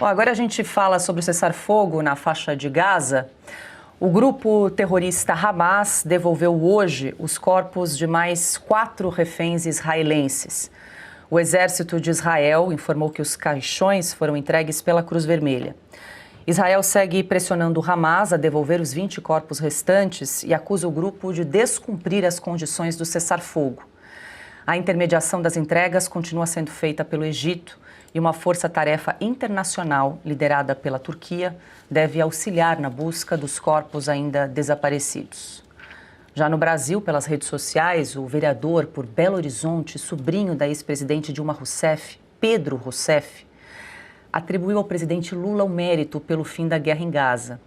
Bom, agora a gente fala sobre o cessar-fogo na faixa de Gaza. O grupo terrorista Hamas devolveu hoje os corpos de mais 4 reféns israelenses. O exército de Israel informou que os caixões foram entregues pela Cruz Vermelha. Israel segue pressionando o Hamas a devolver os 20 corpos restantes e acusa o grupo de descumprir as condições do cessar-fogo. A intermediação das entregas continua sendo feita pelo Egito e uma força-tarefa internacional liderada pela Turquia deve auxiliar na busca dos corpos ainda desaparecidos. Já no Brasil, pelas redes sociais, o vereador por Belo Horizonte, sobrinho da ex-presidente Dilma Rousseff, Pedro Rousseff, atribuiu ao presidente Lula o mérito pelo fim da guerra em Gaza.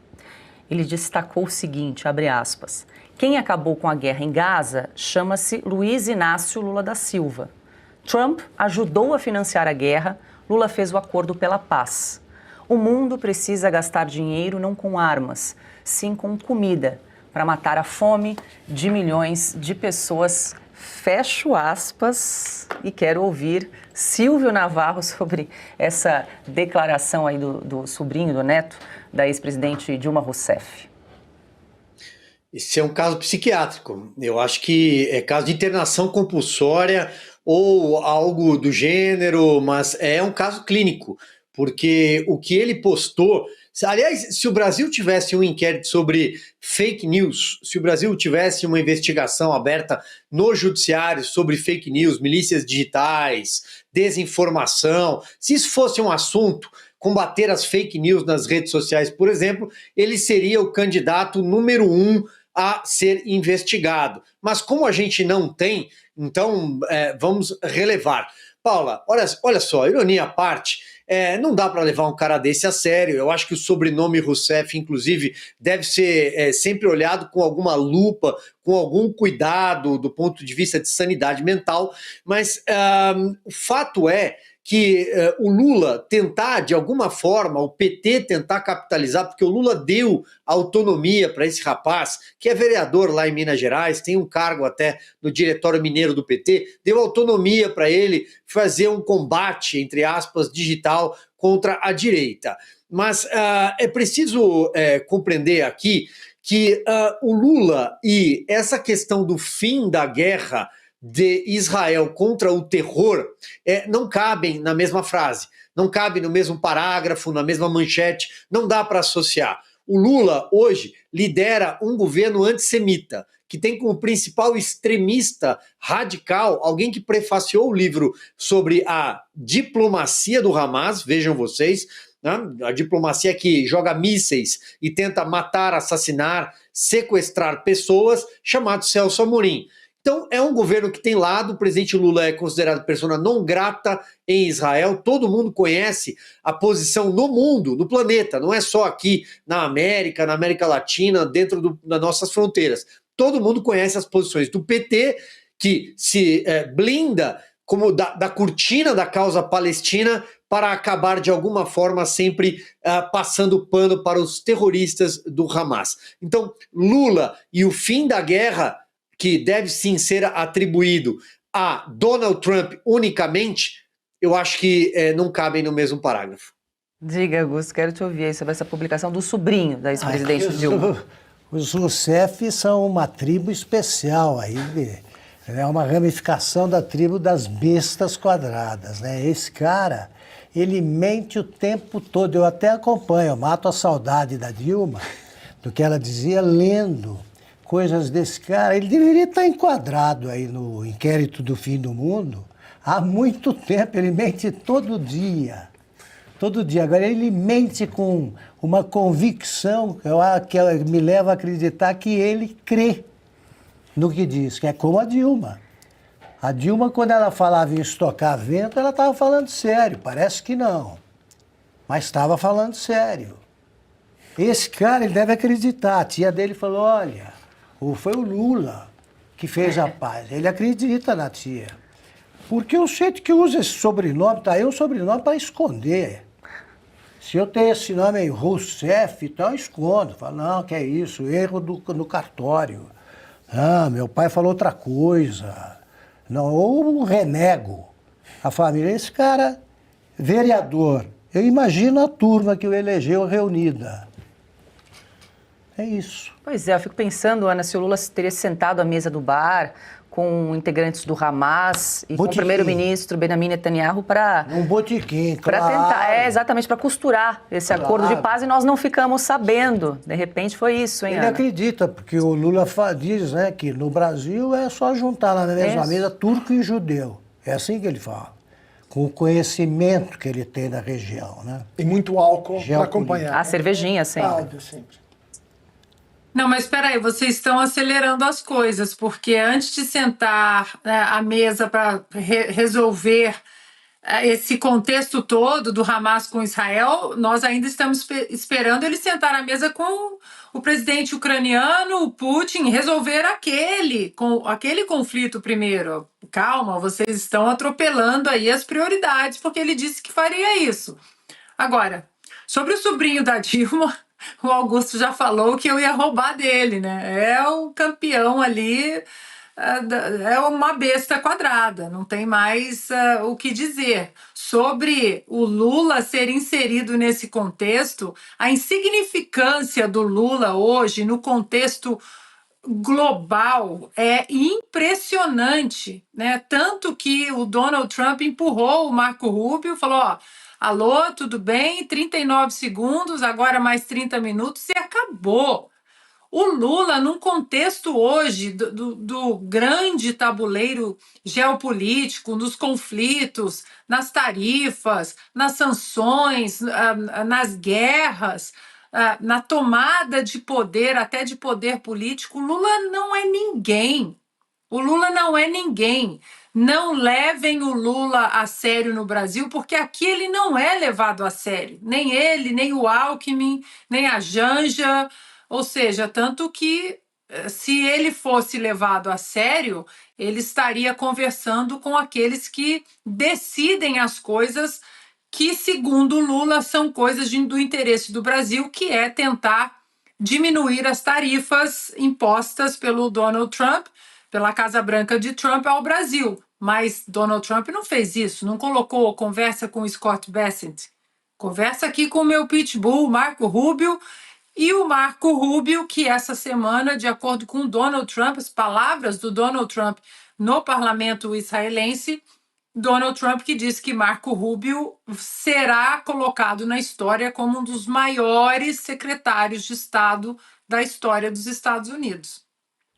Ele destacou o seguinte, abre aspas, quem acabou com a guerra em Gaza chama-se Luiz Inácio Lula da Silva. Trump ajudou a financiar a guerra, Lula fez o acordo pela paz. O mundo precisa gastar dinheiro não com armas, sim com comida, para matar a fome de milhões de pessoas. Fecho aspas e quero ouvir Silvio Navarro sobre essa declaração aí do sobrinho, do neto, da ex-presidente Dilma Rousseff. Esse é um caso psiquiátrico. Eu acho que é caso de internação compulsória ou algo do gênero, mas é um caso clínico, porque o que ele postou... Aliás, se o Brasil tivesse um inquérito sobre fake news, se o Brasil tivesse uma investigação aberta no judiciário sobre fake news, milícias digitais, desinformação, se isso fosse um assunto, combater as fake news nas redes sociais, por exemplo, ele seria o candidato número 1 a ser investigado. Mas como a gente não tem, então vamos relevar. Paula, olha só, ironia à parte, não dá para levar um cara desse a sério. Eu acho que o sobrenome Rousseff, inclusive, deve ser sempre olhado com alguma lupa, com algum cuidado do ponto de vista de sanidade mental, mas o fato é que o Lula tentar, de alguma forma, o PT tentar capitalizar, porque o Lula deu autonomia para esse rapaz, que é vereador lá em Minas Gerais, tem um cargo até no Diretório Mineiro do PT, deu autonomia para ele fazer um combate, entre aspas, digital contra a direita. Mas é preciso compreender aqui que o Lula e essa questão do fim da guerra de Israel contra o terror não cabem na mesma frase, não cabem no mesmo parágrafo, na mesma manchete, não dá para associar. O Lula hoje lidera um governo antissemita, que tem como principal extremista radical alguém que prefaciou o livro sobre a diplomacia do Hamas, vejam vocês, né? A diplomacia que joga mísseis e tenta matar, assassinar, sequestrar pessoas, chamado Celso Amorim. Então, é um governo que tem lado, o presidente Lula é considerado persona non grata em Israel, todo mundo conhece a posição no mundo, no planeta, não é só aqui na América Latina, dentro das nossas fronteiras. Todo mundo conhece as posições do PT, que se blinda como da cortina da causa palestina para acabar de alguma forma sempre passando pano para os terroristas do Hamas. Então, Lula e o fim da guerra, que deve sim ser atribuído a Donald Trump unicamente, eu acho que não cabem no mesmo parágrafo. Diga, Augusto, quero te ouvir aí sobre essa publicação do sobrinho da ex-presidente Dilma. Os Rousseff são uma tribo especial aí, é uma ramificação da tribo das bestas quadradas, né? Esse cara, ele mente o tempo todo, eu até acompanho, eu mato a saudade da Dilma, do que ela dizia, lendo coisas desse cara. Ele deveria estar enquadrado aí no inquérito do fim do mundo há muito tempo. Ele mente todo dia. Todo dia. Agora, ele mente com uma convicção que me leva a acreditar que ele crê no que diz, que é como a Dilma. A Dilma, quando ela falava em estocar vento, ela estava falando sério. Parece que não. Mas estava falando sério. Esse cara, ele deve acreditar. A tia dele falou, olha... Foi o Lula que fez a paz. Ele acredita na tia. Porque o jeito que usa esse sobrenome, tá aí um sobrenome para esconder. Se eu tenho esse nome aí, Rousseff, então eu escondo. Falo, não, que é isso, erro no cartório. Ah, meu pai falou outra coisa. Não, ou renego a família. Esse cara, vereador Eu imagino a turma que o elegeu reunida. É isso. Pois é, eu fico pensando, Ana, se o Lula teria sentado à mesa do bar com integrantes do Hamas e com o primeiro-ministro Benjamin Netanyahu para um botiquim, para tentar, exatamente, para costurar esse acordo de paz, e nós não ficamos sabendo. De repente foi isso, hein, Ele Ana? acredita, porque o Lula diz, né, que no Brasil é só juntar lá na mesma mesa turco e judeu. É assim que ele fala. Com o conhecimento que ele tem da região, né? E muito álcool para acompanhar. A cervejinha sempre. Óbvio, sempre. Não, mas espera aí, vocês estão acelerando as coisas, porque antes de sentar à mesa para resolver esse contexto todo do Hamas com Israel, nós ainda estamos esperando ele sentar à mesa com o presidente ucraniano, o Putin, resolver aquele conflito primeiro. Calma, vocês estão atropelando aí as prioridades, porque ele disse que faria isso. Agora, sobre o sobrinho da Dilma, o Augusto já falou que eu ia roubar dele, né? É o campeão ali, é uma besta quadrada, não tem mais o que dizer. Sobre o Lula ser inserido nesse contexto, a insignificância do Lula hoje no contexto global é impressionante, né? Tanto que o Donald Trump empurrou o Marco Rubio, falou, ó, alô, tudo bem? 39 segundos, agora mais 30 minutos e acabou. O Lula, num contexto hoje do grande tabuleiro geopolítico, nos conflitos, nas tarifas, nas sanções, nas guerras, na tomada de poder, até de poder político, o Lula não é ninguém. O Lula não é ninguém. Não levem o Lula a sério no Brasil, porque aqui ele não é levado a sério. Nem ele, nem o Alckmin, nem a Janja. Ou seja, tanto que se ele fosse levado a sério, ele estaria conversando com aqueles que decidem as coisas que, segundo Lula, são coisas do interesse do Brasil, que é tentar diminuir as tarifas impostas pelo Donald Trump, pela Casa Branca de Trump ao Brasil. Mas Donald Trump não fez isso, não colocou conversa com o Scott Bessent. Conversa aqui com o meu pitbull, Marco Rubio, e o Marco Rubio, que essa semana, de acordo com Donald Trump, as palavras do Donald Trump no parlamento israelense, Donald Trump que disse que Marco Rubio será colocado na história como um dos maiores secretários de Estado da história dos Estados Unidos.